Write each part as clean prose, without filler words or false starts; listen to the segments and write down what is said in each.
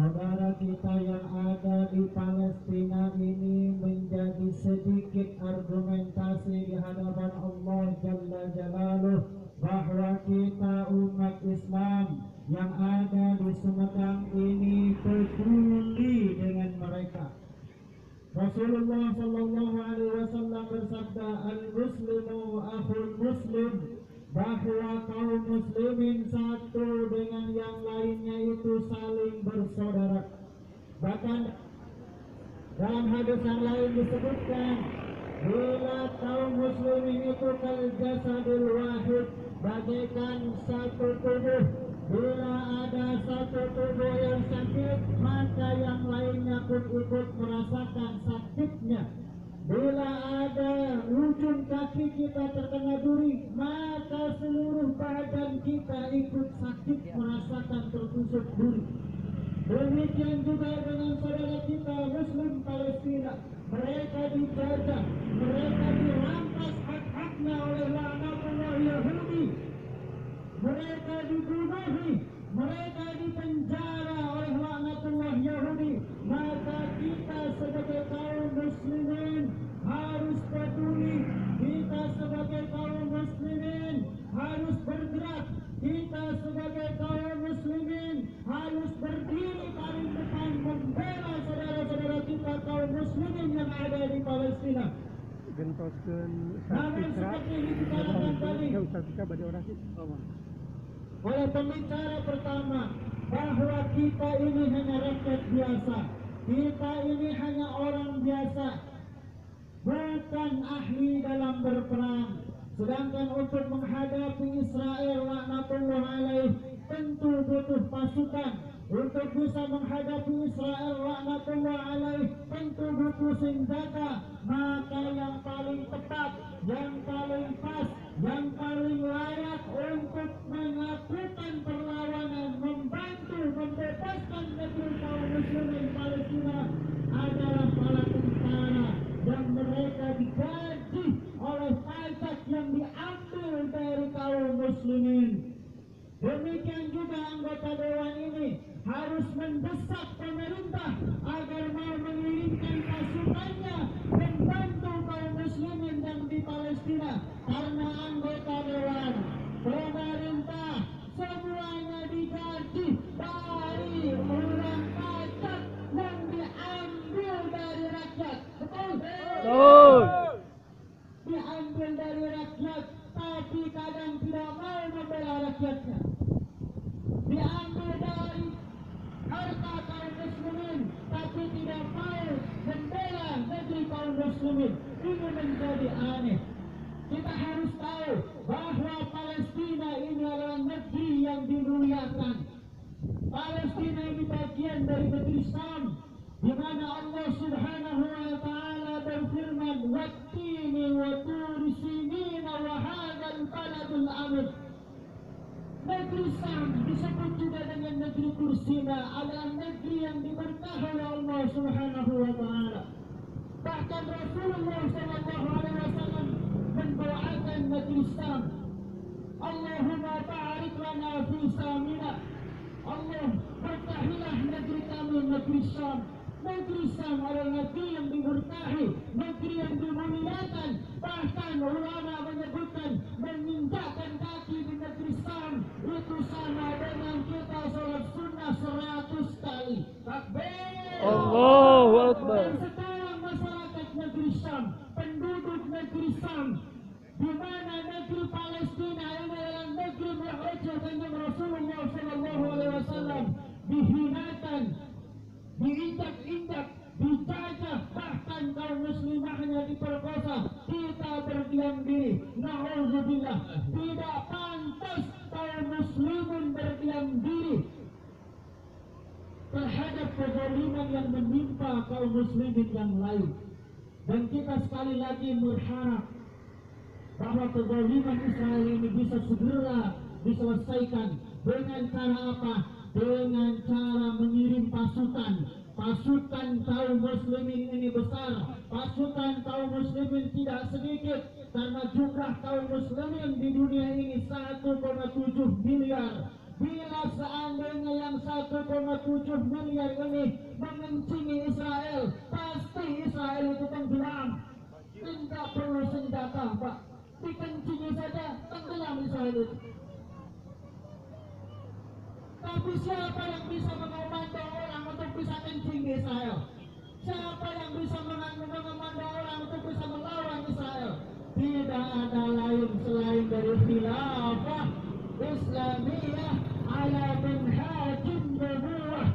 saudara kita yang ada di Palestina ini menjadi sedikit argumentasi di hadapan Allah Jalla Jalaluh bahwa kita umat Islam yang ada di Sumedang ini peduli dengan mereka. Rasulullah sallallahu alaihi wasallam bersabda, al-muslimu akhul muslim, bahwa kaum muslimin satu dengan yang lainnya itu saling bersaudara. Bahkan dalam hadis yang lain disebutkan, bila kaum muslimin itu kal jasadil wahid, bagaikan satu tubuh. Bila ada satu tubuh yang sakit, maka yang lainnya pun ikut merasakan sakitnya. Bila ada ujung kaki kita terkena duri, maka seluruh badan kita ikut sakit merasakan tertusuk duri. Demikian juga dengan saudara kita Muslim Palestina. Mereka dijajah, mereka dirampas hak-haknya oleh laknatullah Yahudi. Mereka dibunuhi, mereka dipenjara oleh laknatullah Yahudi. Maka kita sebagai kaum muslimin harus peduli, kita sebagai kaum muslimin harus bergerak, kita sebagai kaum muslimin harus berdiri paling depan membela saudara-saudara kita kaum muslimin yang ada di Palestina. Namun seperti ini kita akan balik oleh pembicara pertama, bahwa kita ini hanya rakyat biasa, kita ini hanya orang biasa, bukan ahli dalam berperang. Sedangkan untuk menghadapi Israel laknatullah alaih tentu butuh pasukan. Untuk bisa menghadapi Israel laknatullah alaih tentu butuh senjata. Maka yang paling tepat, yang paling pas, yang paling layak untuk melakukan perlawanan, membantu membebaskan negeri kaum muslimin Palestina adalah para tentara yang mereka digaji oleh pajak yang diambil dari kaum muslimin. Demikian juga anggota dewan ini harus mendesak pemerintah agar mau mengirimkan pasukannya membantu kaum muslimin yang di Palestina, karena anggota dewan, pemerintah semuanya digaji dari uang pajak yang diambil dari rakyat. Betul? Diambil dari rakyat, tapi kadang tidak mau membela rakyatnya. Diambil dari harta kaum muslimin, tapi tidak mau membela negeri kaum muslimin. Ini menjadi aneh. Kita harus tahu bahwa Palestina ini adalah negeri yang dimuliakan. Palestina ini bagian dari negeri Syam, di mana Allah Subhanahu wa taala berfirman, "Wattini wa turi sinina wa hadzal baladul amin." Negeri Syam disebut juga dengan negeri Tursina, adalah negeri yang diberkahi oleh Allah Subhanahu wa taala. Bahkan Rasulullah sallallahu alaihi wasallam mendoakan negeri Syam, Allahumma barik lana fi Syamina. Allah, berkahilah negeri kami, negeri Syam. Negeri Syam adalah negeri yang diberkahi, negeri yang dimuliakan. Bahkan ulama menyebutkan menginjakkan kaki di negeri Syam itu sama dengan kita sholat sunnah 100 kali. Takbir! Allahu Akbar. Dan sekarang masyarakat negeri Syam, penduduk negeri Syam, di mana negeri Palestina ini adalah negeri Mu'ajjah dengan Rasulullah sallallahu alaihi wasallam, dihinakan, diinjak-injak, dijajah, bahkan kaum muslimahnya diperkosa. Kita berdiam diri. Na'udzubillah. Tidak pantas kaum muslimin berdiam diri terhadap kezaliman yang menimpa kaum muslimin yang lain. Dan kita sekali lagi berharap bahwa kezaliman Israel ini bisa segera diselesaikan. Dengan cara apa? Dengan cara mengirim pasukan. Pasukan kaum muslimin ini besar, pasukan kaum muslimin tidak sedikit, karena jumlah kaum muslimin di dunia ini 1,7 miliar. Bila seandainya yang 1,7 miliar ini mengencingi Israel, pasti Israel itu tenggelam. Tidak perlu senjata, Pak. Dikencingi saja tenggelam Israel itu. Tapi siapa yang bisa mengomando orang untuk bisa kencing Israel? Siapa yang bisa mengomando orang untuk bisa melawan Israel? Tidak ada lain selain dari khilafah Islamiyah ala minhajin nubuwah.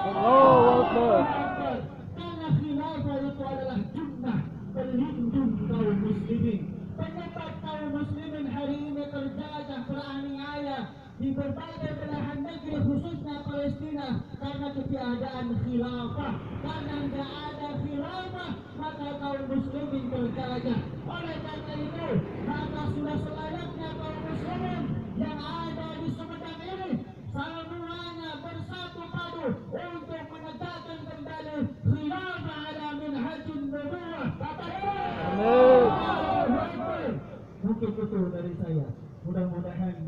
Allahu Akbar. Karena khilafah itu adalah junnah pelindung kaum muslimin. Penyebab kaum muslimin hari ini terjajah, teraniaya di berbagai belahan negeri, khususnya Palestina, karena ketiadaan khilafah. Karena tidak ada khilafah, maka kaum muslimin terjajah. Oleh karena itu, maka sudah selayaknya kaum muslimin yang ada di Sumedang ini semuanya bersatu padu untuk menegakkan kembali khilafah ala minhajin nubuwah. Amin. Mungkin itu dari saya. Mudah-mudahan